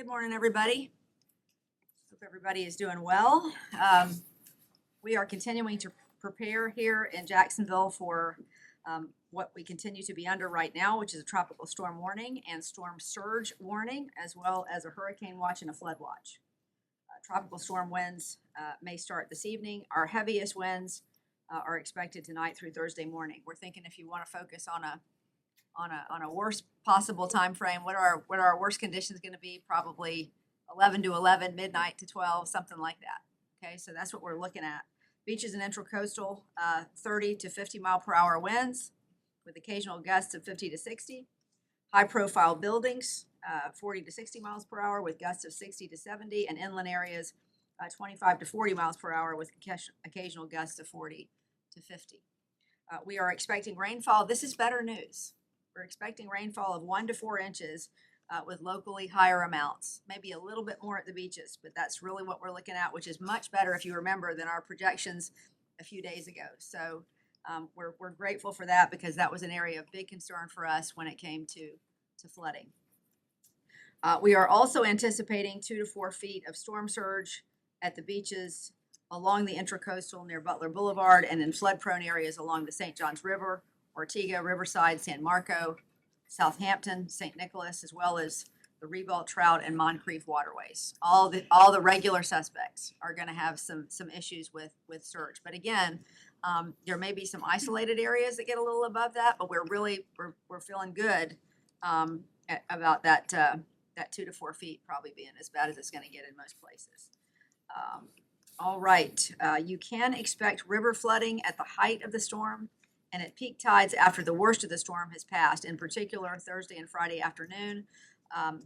Good morning, everybody. Hope everybody is doing well. We are continuing to prepare here in Jacksonville for what we continue to be under right now, which is a tropical storm warning and storm surge warning, as well as a hurricane watch and a flood watch. Tropical storm winds may start this evening. Our heaviest winds are expected tonight through Thursday morning. We're thinking if you want to focus on a worst possible time frame, what are our worst conditions going to be? Probably 11 to 11, midnight to 12, something like that. Okay, so that's what we're looking at. Beaches and intracoastal, 30 to 50 mile per hour winds with occasional gusts of 50 to 60. High profile buildings, 40 to 60 miles per hour with gusts of 60 to 70, and inland areas, 25 to 40 miles per hour with occasional gusts of 40 to 50. We are expecting rainfall. This is better news. We're expecting rainfall of 1 to 4 inches with locally higher amounts, maybe a little bit more at the beaches, but that's really what we're looking at, which is much better, if you remember, than our projections a few days ago. So we're grateful for that, because that was an area of big concern for us when it came to flooding. We are also anticipating 2 to 4 feet of storm surge at the beaches along the intracoastal near Butler Boulevard, and in flood-prone areas along the St. Johns River, Ortega, Riverside, San Marco, Southampton, St. Nicholas, as well as the Ribault, Trout, and Moncrief waterways. All the regular suspects are going to have some issues with surge. But again, there may be some isolated areas that get a little above that, but we're feeling good about that 2 to 4 feet probably being as bad as it's going to get in most places. All right, you can expect river flooding at the height of the storm and at peak tides after the worst of the storm has passed, in particular Thursday and Friday afternoon.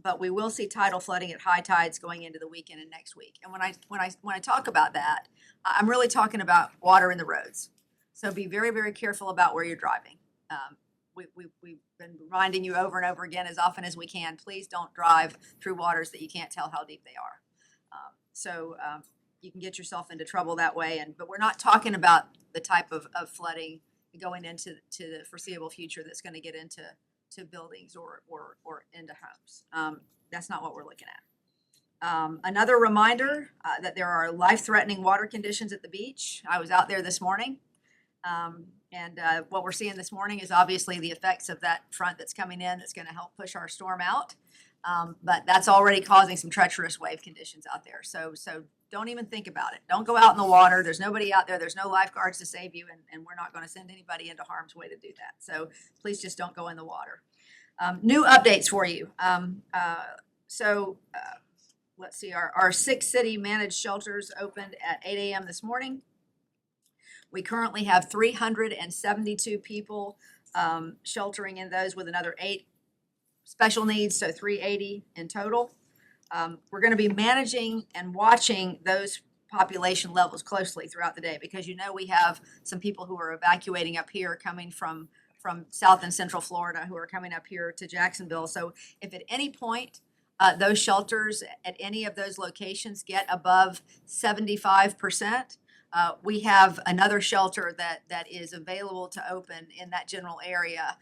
But we will see tidal flooding at high tides going into the weekend and next week. And when I talk about that, I'm really talking about water in the roads. So be very, very careful about where you're driving. We've been reminding you over and over again, as often as we can, please don't drive through waters that you can't tell how deep they are. You can get yourself into trouble that way. But we're not talking about the type of flooding going into the foreseeable future that's going to get into buildings or into homes. That's not what we're looking at. Another reminder that there are life-threatening water conditions at the beach. I was out there this morning, and what we're seeing this morning is obviously the effects of that front that's coming in that's going to help push our storm out. But that's already causing some treacherous wave conditions out there. So don't even think about it. Don't go out in the water. There's nobody out there. There's no lifeguards to save you, and we're not going to send anybody into harm's way to do that. So please just don't go in the water. New updates for you. Let's see. Our 6 city managed shelters opened at 8 a.m. this morning. We currently have 372 people sheltering in those, with another 8 special needs, so 380 in total. We're going to be managing and watching those population levels closely throughout the day, because we have some people who are evacuating up here, coming from South and Central Florida, who are coming up here to Jacksonville. So if at any point those shelters at any of those locations get above 75%, we have another shelter that is available to open in that general area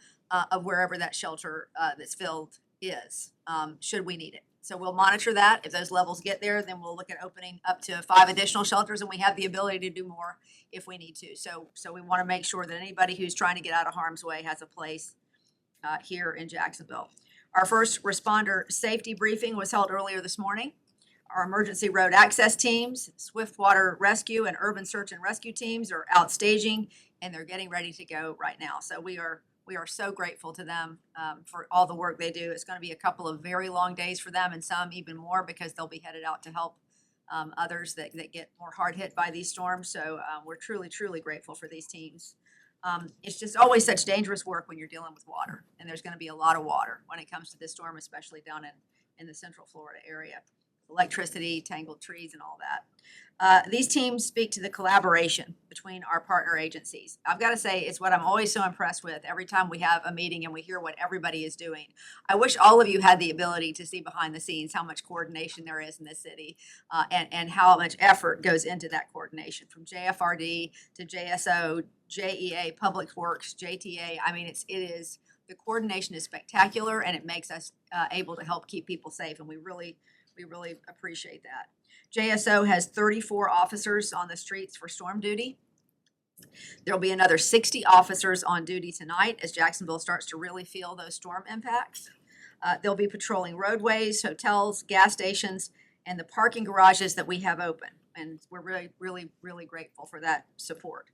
of wherever that shelter that's filled is, should we need it. So we'll monitor that. If those levels get there, then we'll look at opening up to 5 additional shelters, and we have the ability to do more if we need to. So we want to make sure that anybody who's trying to get out of harm's way has a place here in Jacksonville. Our first responder safety briefing was held earlier this morning. Our emergency road access teams, swift water rescue, and urban search and rescue teams are out staging, and they're getting ready to go right now. So we are so grateful to them for all the work they do. It's going to be a couple of very long days for them, and some even more, because they'll be headed out to help others that get more hard hit by these storms. So we're truly, truly grateful for these teams. It's just always such dangerous work when you're dealing with water, and there's going to be a lot of water when it comes to this storm, especially down in the Central Florida area. Electricity, tangled trees, and all that. These teams speak to the collaboration between our partner agencies. I've got to say, it's what I'm always so impressed with every time we have a meeting and we hear what everybody is doing. I wish all of you had the ability to see behind the scenes how much coordination there is in this city, and how much effort goes into that coordination, from JFRD to JSO, JEA, Public Works, JTA. I mean, the coordination is spectacular, and it makes us able to help keep people safe, and we really We really appreciate that. JSO has 34 officers on the streets for storm duty. There'll be another 60 officers on duty tonight as Jacksonville starts to really feel those storm impacts. They'll be patrolling roadways, hotels, gas stations, and the parking garages that we have open. And we're really, really, really grateful for that support.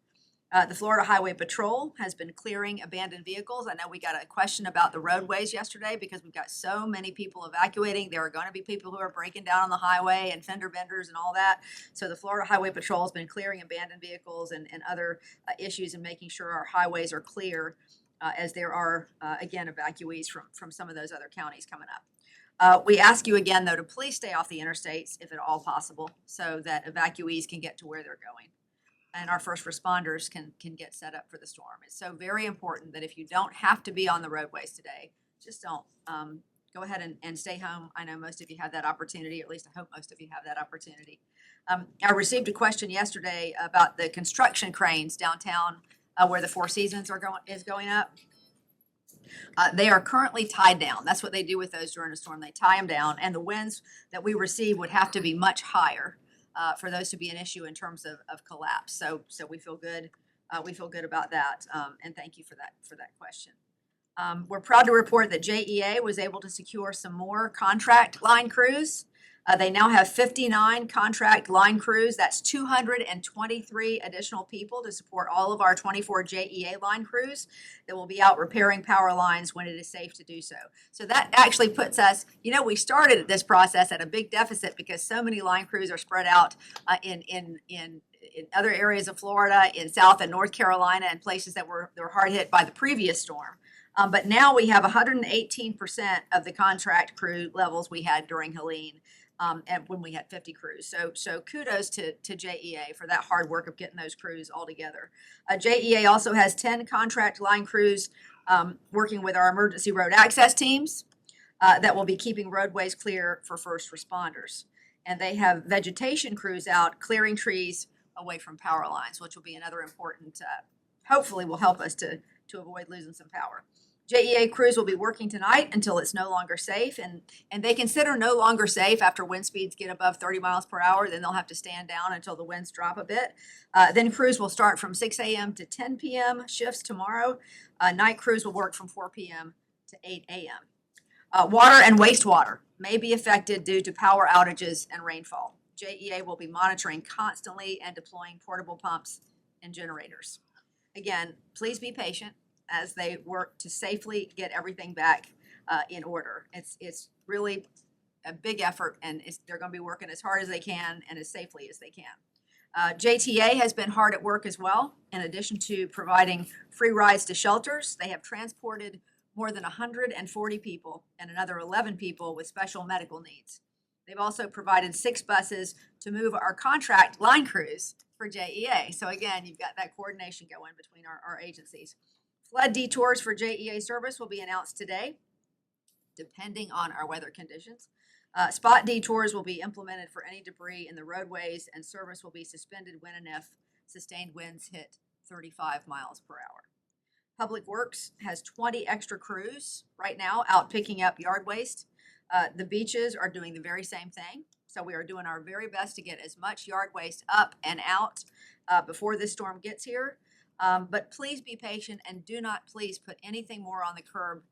The Florida Highway Patrol has been clearing abandoned vehicles. I know we got a question about the roadways yesterday because we've got so many people evacuating. There are going to be people who are breaking down on the highway and fender benders and all that. So the Florida Highway Patrol has been clearing abandoned vehicles and other issues and making sure our highways are clear as there are, again, evacuees from some of those other counties coming up. We ask you again, though, to please stay off the interstates if at all possible so that evacuees can get to where they're going and our first responders can get set up for the storm. It's so very important that if you don't have to be on the roadways today, just don't. Go ahead and stay home. I know most of you have that opportunity, or at least I hope most of you have that opportunity. I received a question yesterday about the construction cranes downtown where the Four Seasons is going up. They are currently tied down. That's what they do with those during a storm. They tie them down, and the winds that we receive would have to be much higher for those to be an issue in terms of collapse. So we feel good. We feel good about that, and thank you for that question. We're proud to report that JEA was able to secure some more contract line crews. They now have 59 contract line crews. That's 223 additional people to support all of our 24 JEA line crews that will be out repairing power lines when it is safe to do so. So that actually puts us, we started this process at a big deficit because so many line crews are spread out in other areas of Florida, in South and North Carolina, and places that were hard hit by the previous storm. But now we have 118% of the contract crew levels we had during Helene. And when we had 50 crews. So kudos to JEA for that hard work of getting those crews all together. JEA also has 10 contract line crews working with our emergency road access teams that will be keeping roadways clear for first responders. And they have vegetation crews out clearing trees away from power lines, which will be another important, hopefully will help us to avoid losing some power. JEA crews will be working tonight until it's no longer safe, and they consider no longer safe after wind speeds get above 30 miles per hour. Then they'll have to stand down until the winds drop a bit. Then crews will start from 6 a.m. to 10 p.m. shifts tomorrow. Night crews will work from 4 p.m. to 8 a.m. Water and wastewater may be affected due to power outages and rainfall. JEA will be monitoring constantly and deploying portable pumps and generators. Again, please be patient as they work to safely get everything back in order. It's really a big effort, and they're going to be working as hard as they can and as safely as they can. JTA has been hard at work as well. In addition to providing free rides to shelters, they have transported more than 140 people and another 11 people with special medical needs. They've also provided 6 buses to move our contract line crews for JEA. So again, you've got that coordination going between our agencies. Flood detours for JEA service will be announced today, depending on our weather conditions. Spot detours will be implemented for any debris in the roadways, and service will be suspended when and if sustained winds hit 35 miles per hour. Public Works has 20 extra crews right now out picking up yard waste. The beaches are doing the very same thing. So we are doing our very best to get as much yard waste up and out before this storm gets here. But please be patient and do not please put anything more on the curb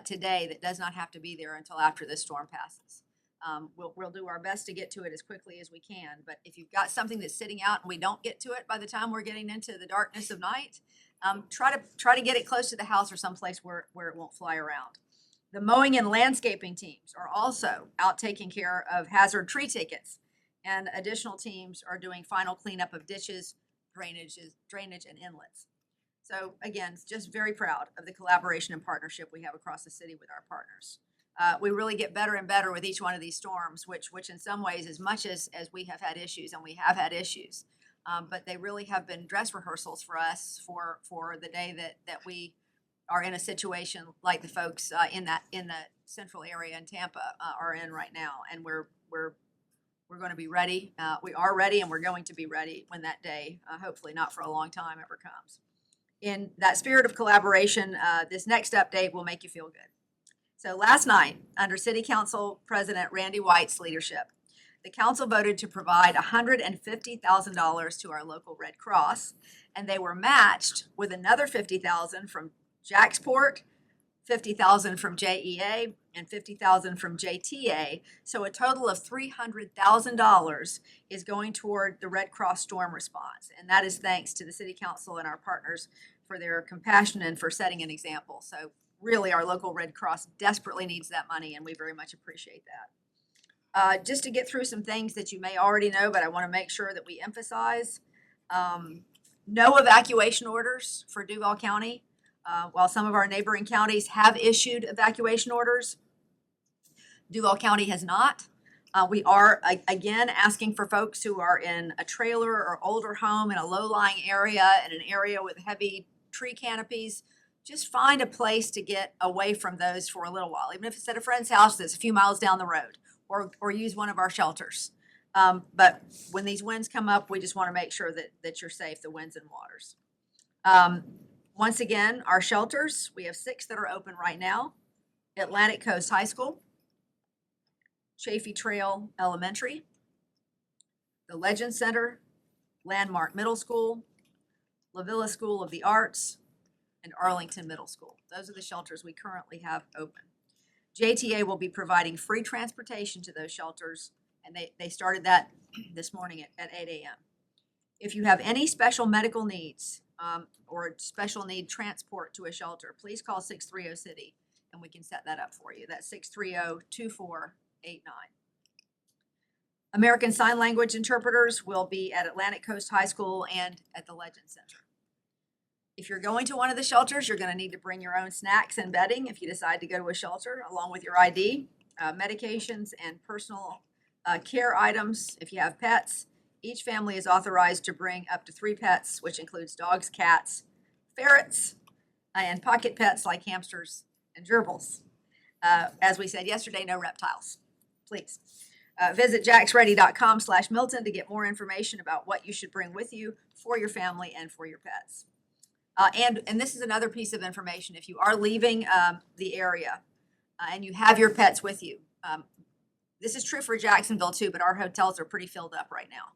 today that does not have to be there until after this storm passes. We'll do our best to get to it as quickly as we can. But if you've got something that's sitting out and we don't get to it by the time we're getting into the darkness of night, try to get it close to the house or someplace where it won't fly around. The mowing and landscaping teams are also out taking care of hazard tree tickets, and additional teams are doing final cleanup of ditches, drainage and inlets. So again, just very proud of the collaboration and partnership we have across the city with our partners. We really get better and better with each one of these storms, which in some ways, as much as we have had issues, and we have had issues, but they really have been dress rehearsals for us for the day that we are in a situation like the folks in the central area in Tampa are in right now, and we're going to be ready. We are ready, and we're going to be ready when that day, hopefully not for a long time, ever comes. In that spirit of collaboration, this next update will make you feel good. So last night, under City Council President Randy White's leadership, the council voted to provide $150,000 to our local Red Cross, and they were matched with another $50,000 from Jacksport, $50,000 from JEA, and $50,000 from JTA. So a total of $300,000 is going toward the Red Cross storm response, and that is thanks to the City Council and our partners for their compassion and for setting an example. So really, our local Red Cross desperately needs that money, and we very much appreciate that. Just to get through some things that you may already know, but I want to make sure that we emphasize. No evacuation orders for Duval County. While some of our neighboring counties have issued evacuation orders, Duval County has not. We are, again, asking for folks who are in a trailer or older home in a low-lying area, in an area with heavy tree canopies, just find a place to get away from those for a little while, even if it's at a friend's house that's a few miles down the road, or use one of our shelters. But when these winds come up, we just want to make sure that you're safe, the winds and waters. Once again, our shelters, we have 6 that are open right now. Atlantic Coast High School, Chaffee Trail Elementary, the Legend Center, Landmark Middle School, La Villa School of the Arts, and Arlington Middle School. Those are the shelters we currently have open. JTA will be providing free transportation to those shelters, and they started that this morning at 8 a.m. If you have any special medical needs or special need transport to a shelter, please call 630-CITY, and we can set that up for you. That's 630-2489. American Sign Language interpreters will be at Atlantic Coast High School and at the Legend Center. If you're going to one of the shelters, you're going to need to bring your own snacks and bedding if you decide to go to a shelter, along with your ID, medications, and personal care items. If you have pets, each family is authorized to bring up to 3 pets, which includes dogs, cats, ferrets, and pocket pets like hamsters and gerbils. As we said yesterday, no reptiles, please. Visit jacksready.com/Milton to get more information about what you should bring with you for your family and for your pets. And this is another piece of information. If you are leaving the area and you have your pets with you, this is true for Jacksonville too, but our hotels are pretty filled up right now.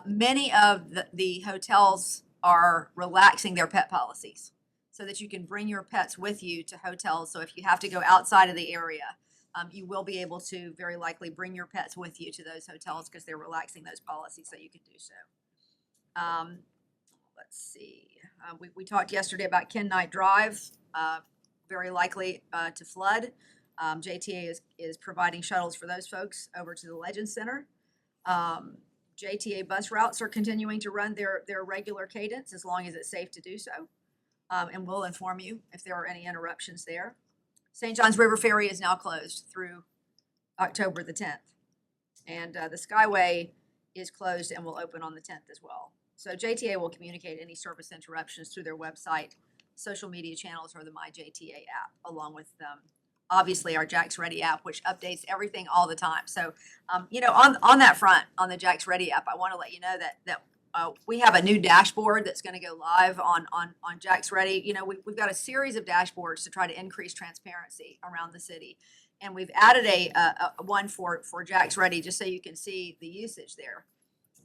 Many of the hotels are relaxing their pet policies so that you can bring your pets with you to hotels. So if you have to go outside of the area, you will be able to very likely bring your pets with you to those hotels because they're relaxing those policies so you can do so. Let's see. We talked yesterday about Ken Knight Drive, very likely to flood. JTA is providing shuttles for those folks over to the Legend Center. JTA bus routes are continuing to run their regular cadence as long as it's safe to do so. And we'll inform you if there are any interruptions there. St. John's River Ferry is now closed through October the 10th. And the Skyway is closed and will open on the 10th as well. So JTA will communicate any service interruptions through their website, social media channels, or the MyJTA app, along with obviously our Jax Ready app, which updates everything all the time. So, on that front, on the Jax Ready app, I want to let you know that we have a new dashboard that's going to go live on Jax Ready. We've got a series of dashboards to try to increase transparency around the city. And we've added a one for Jax Ready just so you can see the usage there.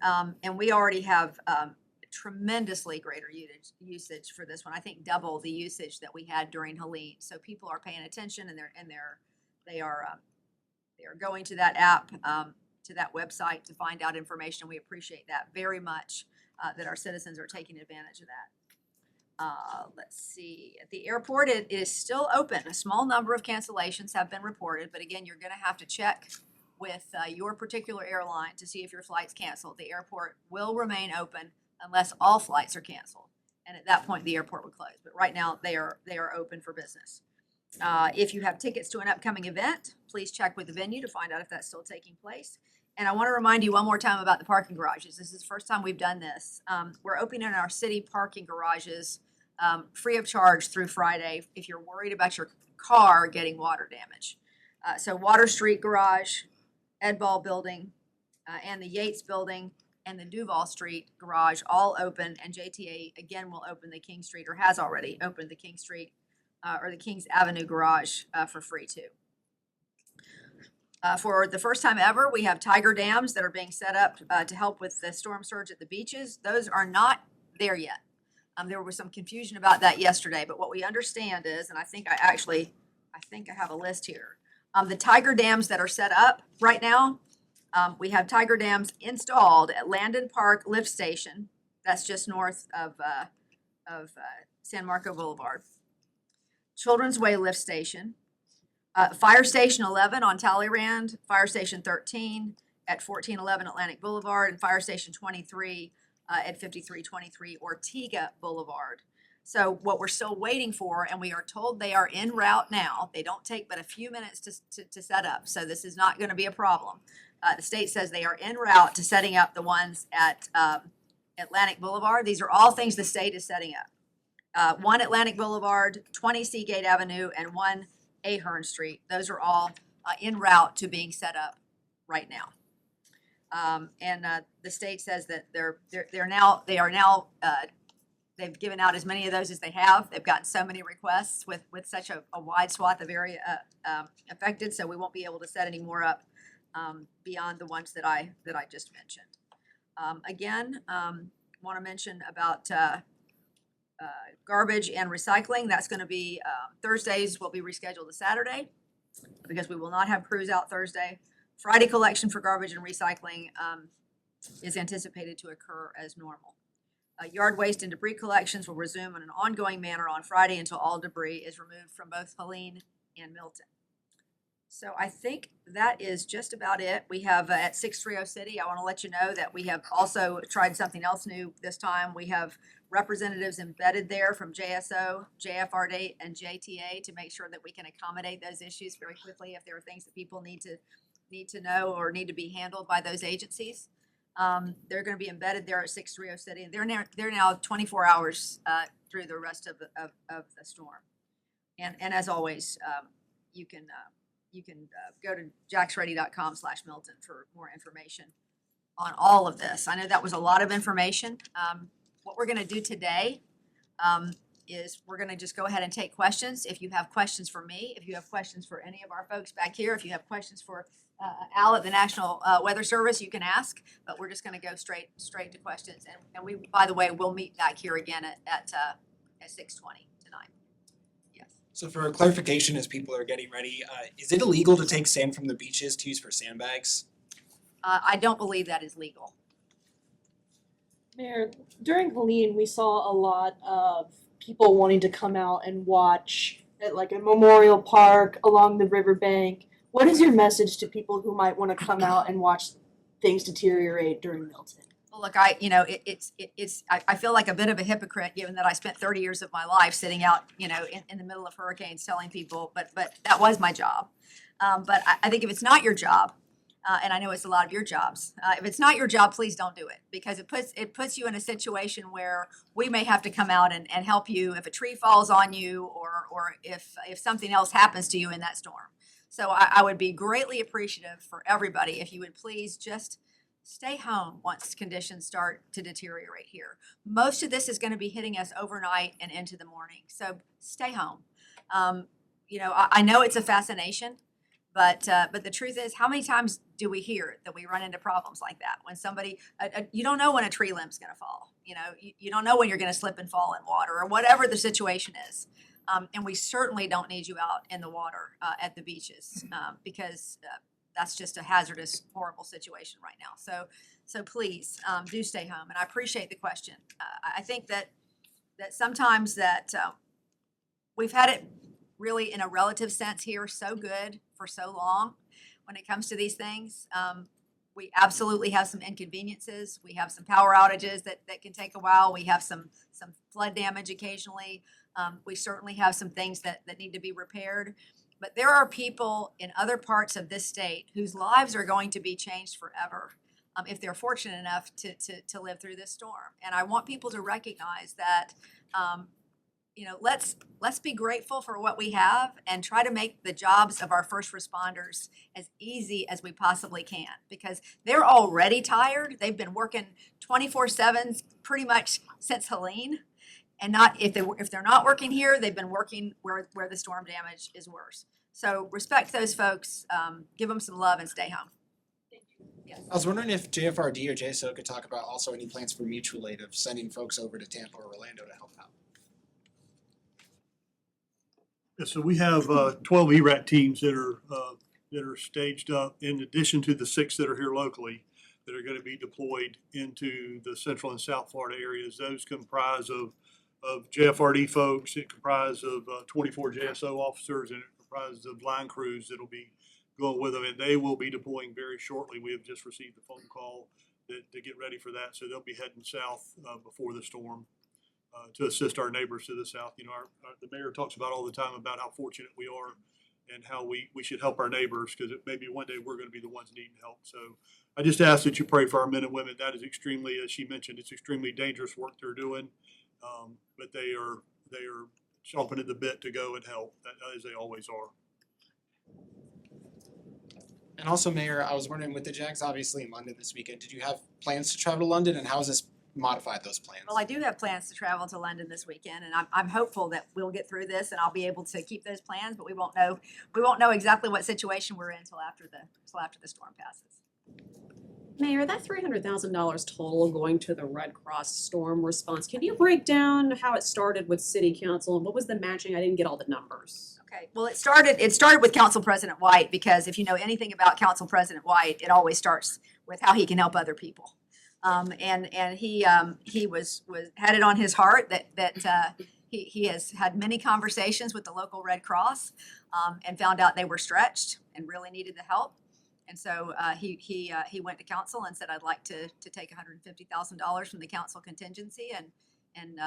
And we already have tremendously greater usage for this one. I think double the usage that we had during Helene. So people are paying attention, and they are going to that app, to that website to find out information. We appreciate that very much, that our citizens are taking advantage of that. Let's see. At the airport, it is still open. A small number of cancellations have been reported, but again, you're going to have to check with your particular airline to see if your flight's canceled. The airport will remain open unless all flights are canceled, and at that point the airport would close. But right now they are open for business. If you have tickets to an upcoming event, please check with the venue to find out if that's still taking place. And I want to remind you one more time about the parking garages. This is the first time we've done this. We're opening our city parking garages free of charge through Friday if you're worried about your car getting water damage. So Water Street Garage, Ed Ball Building, and the Yates Building and the Duval Street Garage all open, and JTA again will open the King Street, or has already opened the King Street or the Kings Avenue garage for free too. For the first time ever, we have tiger dams that are being set up to help with the storm surge at the beaches. Those are not there yet. There was some confusion about that yesterday, but what we understand is, and I think I have a list here. The tiger dams that are set up right now, we have tiger dams installed at Landon Park Lift Station. That's just north of San Marco Boulevard. Children's Way Lift Station. Fire Station 11 on Talleyrand, Fire Station 13 at 1411 Atlantic Boulevard, and Fire Station 23 at 5323 Ortega Boulevard. So what we're still waiting for, and we are told they are en route now, they don't take but a few minutes to set up, so this is not going to be a problem. The state says they are en route to setting up the ones at Atlantic Boulevard. These are all things the state is setting up. One Atlantic Boulevard, 20 Seagate Avenue, and one Ahern Street. Those are all en route to being set up right now. The state says that they've given out as many of those as they have. They've gotten so many requests with such a wide swath of area affected, so we won't be able to set any more up beyond the ones that I just mentioned. Again, want to mention about garbage and recycling. That's going to be Thursdays will be rescheduled to Saturday because we will not have crews out Thursday. Friday collection for garbage and recycling is anticipated to occur as normal. Yard waste and debris collections will resume in an ongoing manner on Friday until all debris is removed from both Helene and Milton. So I think that is just about it. We have at 630 City, I want to let you know that we have also tried something else new this time. We have representatives embedded there from JSO, JFRD, and JTA to make sure that we can accommodate those issues very quickly if there are things that people need to know or need to be handled by those agencies. They're going to be embedded there at 630 City, and they're now 24 hours through the rest of the storm. And as always, you can go to jacksready.com/Milton for more information on all of this. I know that was a lot of information. What we're going to do today is we're going to just go ahead and take questions. If you have questions for me, if you have questions for any of our folks back here, if you have questions for Al at the National Weather Service, you can ask, but we're just going to go straight to questions. And we, by the way, we'll meet back here again at 6:20 tonight. Yes. So for clarification, as people are getting ready, is it illegal to take sand from the beaches to use for sandbags? I don't believe that is legal. Mayor, during Helene, we saw a lot of people wanting to come out and watch at like a memorial park along the riverbank. What is your message to people who might want to come out and watch things deteriorate during Milton? Well, look, I feel like a bit of a hypocrite given that I spent 30 years of my life sitting out, in the middle of hurricanes telling people, but that was my job. But I think if it's not your job, and I know it's a lot of your jobs, if it's not your job, please don't do it, because it puts you in a situation where we may have to come out and help you if a tree falls on you or if something else happens to you in that storm. So I would be greatly appreciative for everybody if you would please just stay home once conditions start to deteriorate here. Most of this is going to be hitting us overnight and into the morning, so stay home. I know it's a fascination, but the truth is, how many times do we hear that we run into problems like that? When somebody, you don't know when a tree limb's going to fall. You don't know when you're going to slip and fall in water or whatever the situation is. And we certainly don't need you out in the water at the beaches because that's just a hazardous, horrible situation right now. So please do stay home. And I appreciate the question. I think that sometimes that we've had it really in a relative sense here so good for so long when it comes to these things. We absolutely have some inconveniences. We have some power outages that can take a while. We have some flood damage occasionally. We certainly have some things that need to be repaired. But there are people in other parts of this state whose lives are going to be changed forever if they're fortunate enough to live through this storm. And I want people to recognize that, let's be grateful for what we have and try to make the jobs of our first responders as easy as we possibly can, because they're already tired. They've been working 24/7 pretty much since Helene. And not, if they're not working here, they've been working where the storm damage is worse. So respect those folks, give them some love and stay home. Yes. I was wondering if JFRD or JSO could talk about also any plans for mutual aid of sending folks over to Tampa or Orlando to help out. Yeah, so we have 12 ERAT teams that are staged up in addition to the 6 that are here locally that are going to be deployed into the Central and South Florida areas. Those comprise of JFRD folks, it comprises of 24 JSO officers, and it comprises of line crews that'll be going with them, and they will be deploying very shortly. We have just received a phone call to get ready for that, so they'll be heading south before the storm. To assist our neighbors to the south. You know, the mayor talks about all the time about how fortunate we are and how we should help our neighbors, because maybe one day we're going to be the ones needing help. So I just ask that you pray for our men and women. That is extremely, as she mentioned, it's extremely dangerous work they're doing, but they are chomping at the bit to go and help, as they always are. And also, Mayor, I was wondering, with the Jags obviously in London this weekend, did you have plans to travel to London, and how has this modified those plans? Well, I do have plans to travel to London this weekend, and I'm hopeful that we'll get through this and I'll be able to keep those plans, but we won't know exactly what situation we're in until after the storm passes. Mayor, that $300,000 total going to the Red Cross storm response, can you break down how it started with City Council and what was the matching? I didn't get all the numbers. Okay, well, it started with Council President White, because if you know anything about Council President White, it always starts with how he can help other people. And he had it on his heart that he has had many conversations with the local Red Cross, and found out they were stretched and really needed the help. And so he went to council and said, I'd like to take $150,000 from the council contingency and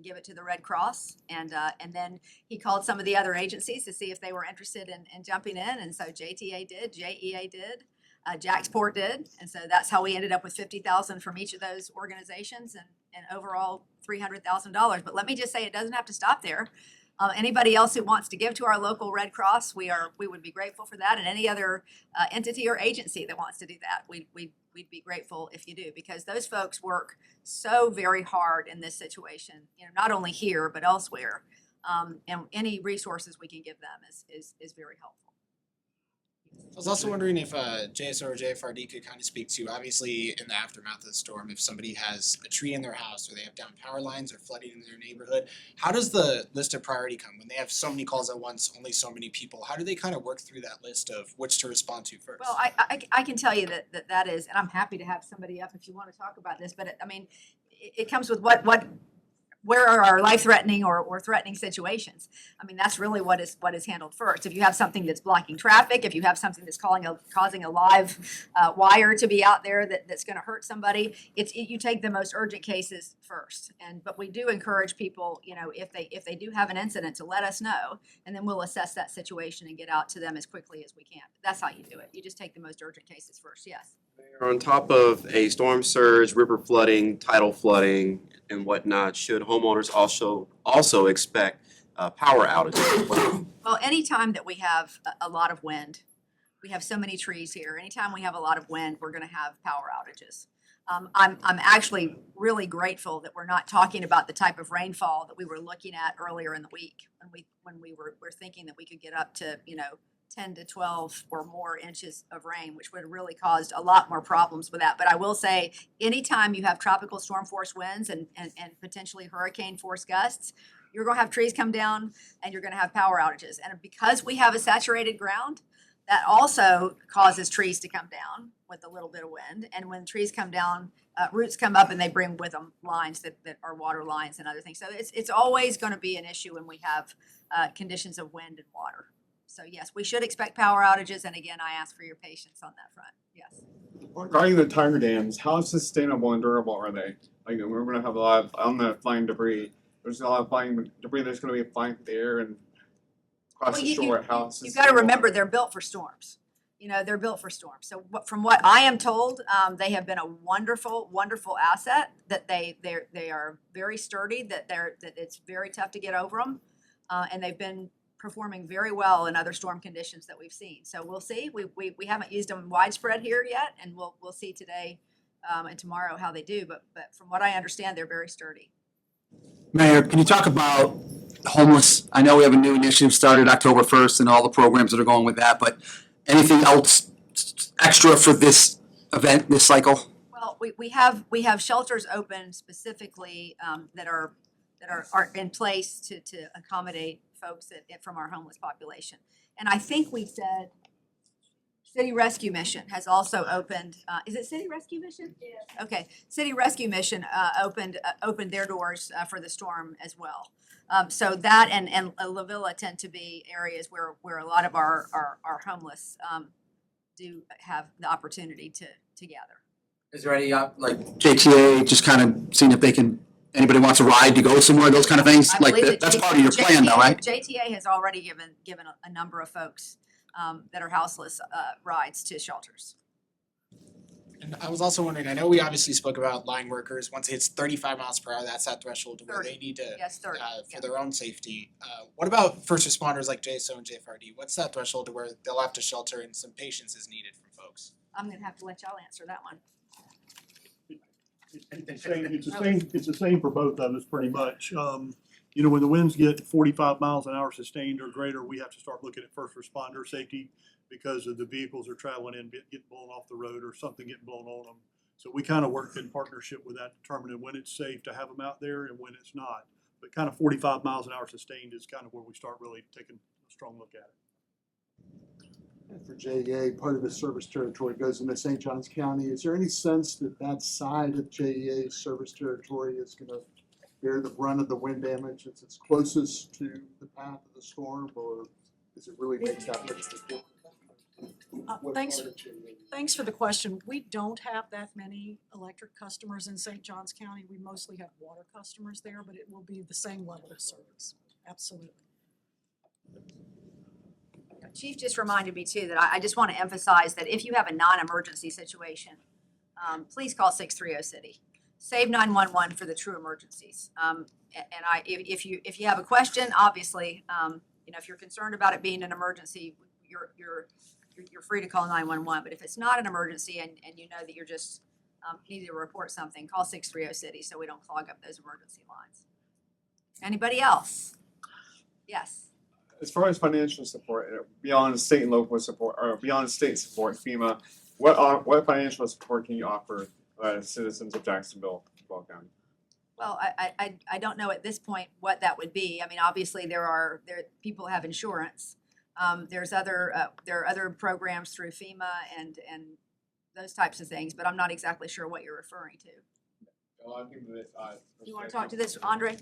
give it to the Red Cross. And then he called some of the other agencies to see if they were interested in jumping in. And so JTA did, JEA did. Jacksport did, and so that's how we ended up with $50,000 from each of those organizations, and overall $300,000. But let me just say, it doesn't have to stop there. Anybody else who wants to give to our local Red Cross, we would be grateful for that, and any other entity or agency that wants to do that, we'd be grateful if you do, because those folks work so very hard in this situation. You know, not only here but elsewhere, and any resources we can give them is very helpful. I was also wondering if JSO or JFRD could kind of speak to, obviously in the aftermath of the storm, if somebody has a tree in their house or they have down power lines or flooding in their neighborhood, how does the list of priority come? When they have so many calls at once, only so many people, how do they kind of work through that list of which to respond to first? Well, I can tell you that is, and I'm happy to have somebody up if you want to talk about this, but it comes with where are our life-threatening or threatening situations? I mean, that's really what is handled first. If you have something that's blocking traffic, if you have something that's causing a live wire to be out there that's going to hurt somebody, you take the most urgent cases first. But we do encourage people, you know, if they do have an incident, to let us know, and then we'll assess that situation and get out to them as quickly as we can. That's how you do it. You just take the most urgent cases first. Yes. On top of a storm surge, river flooding, tidal flooding, and whatnot, should homeowners also expect power outages as well? Well, anytime that we have a lot of wind, we have so many trees here. Anytime we have a lot of wind, we're going to have power outages. I'm actually really grateful that we're not talking about the type of rainfall that we were looking at earlier in the week when we were thinking that we could get up to 10 to 12 or more inches of rain, which would have really caused a lot more problems with that. But I will say, anytime you have tropical storm force winds and potentially hurricane force gusts, you're going to have trees come down and you're going to have power outages. And because we have a saturated ground, that also causes trees to come down with a little bit of wind. And when trees come down, roots come up and they bring with them lines that are water lines and other things. So it's always going to be an issue when we have conditions of wind and water. So yes, we should expect power outages, and again, I ask for your patience on that front. Yes. Regarding the tire dams, how sustainable and durable are they? Like, we're going to have a lot of flying debris. There's a lot of flying debris that's going to be flying through the air and across the shore. You've got to remember, they're built for storms. You know, they're built for storms. So from what I am told, they have been a wonderful, wonderful asset. That they are very sturdy. That it's very tough to get over them, and they've been performing very well in other storm conditions that we've seen. So we'll see. We haven't used them widespread here yet, and we'll see today and tomorrow how they do. But from what I understand, they're very sturdy. Mayor, can you talk about homeless? I know we have a new initiative started October 1st and all the programs that are going with that, but anything else extra for this event, this cycle? Well, we have shelters open specifically that are in place to accommodate folks from our homeless population. And I think we said City Rescue Mission has also opened, is it City Rescue Mission? Yes. Okay, City Rescue Mission opened their doors for the storm as well. So that and La Villa tend to be areas where a lot of our homeless do have the opportunity to gather. Is there any, like JTA, just kind of seeing if they can, anybody wants a ride to go somewhere, those kind of things? I Like, believe that's part of your plan though, right? JTA has already given a number of folks that are houseless rides to shelters. And I was also wondering, I know we obviously spoke about line workers, once it hits 35 miles per hour, that's that threshold where 30. they need to, Yes, 30. for Yeah. their own safety. What about first responders like JSO and JFRD? What's that threshold to where they'll have to shelter and some patience is needed from folks? I'm gonna have to let y'all answer that one. It's the same for both of us, pretty much. You know, when the winds get 45 miles an hour sustained or greater, we have to start looking at first responder safety because of the vehicles are traveling in, getting blown off the road or something getting blown on them. So we kind of work in partnership with that, determining when it's safe to have them out there and when it's not. But kind of 45 miles an hour sustained is kind of where we start really taking a strong look at it. And for JEA, part of the service territory goes into St. Johns County. Is there any sense that that side of JEA's service territory is going to bear the brunt of the wind damage? It's closest to the path of the storm, or does it really make that much of a difference? What Thanks, part of JEA? thanks for the question. We don't have that many electric customers in St. Johns County. We mostly have water customers there, but it will be the same level of service. Absolutely. Chief just reminded me too that I just want to emphasize that if you have a non-emergency situation, please call 630 City. Save 911 for the true emergencies. If you have a question, obviously, you know, if you're concerned about it being an emergency, you're free to call 911. But if it's not an emergency and you know that you're just need to report something, call 630 City so we don't clog up those emergency lines. Anybody else? Yes. As far as financial support, beyond state and local support, or beyond state support, FEMA, what financial support can you offer citizens of Jacksonville, County? Well, I don't know at this point what that would be. I mean, obviously there people have insurance. There are other programs through FEMA and those types of things, but I'm not exactly sure what you're referring to. You want to talk to this, Andre?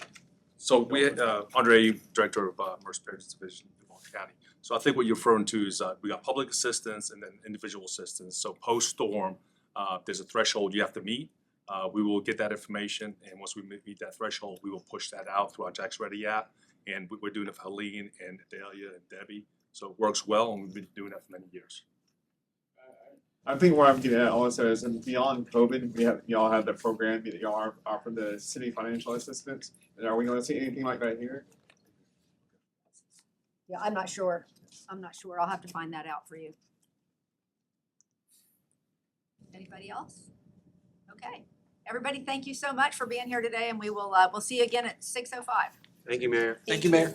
So we, Andre, Director of Emergency Preparedness Division in Baltimore County. So I think what you're referring to is we got public assistance and then individual assistance. So post-storm, there's a threshold you have to meet. We will get that information, and once we meet that threshold, we will push that out through our Jax Ready app. And we're doing it for Helene and Delia and Debbie. So it works well, and we've been doing that for many years. I think where I'm getting at also is beyond COVID, y'all have the program that y'all offer the city financial assistance. And are we going to see anything like that here? Yeah, I'm not sure. I'll have to find that out for you. Anybody else? Okay. Everybody, thank you so much for being here today, and we'll see you again at 6:05. Thank you, Mayor. Thank you, Mayor.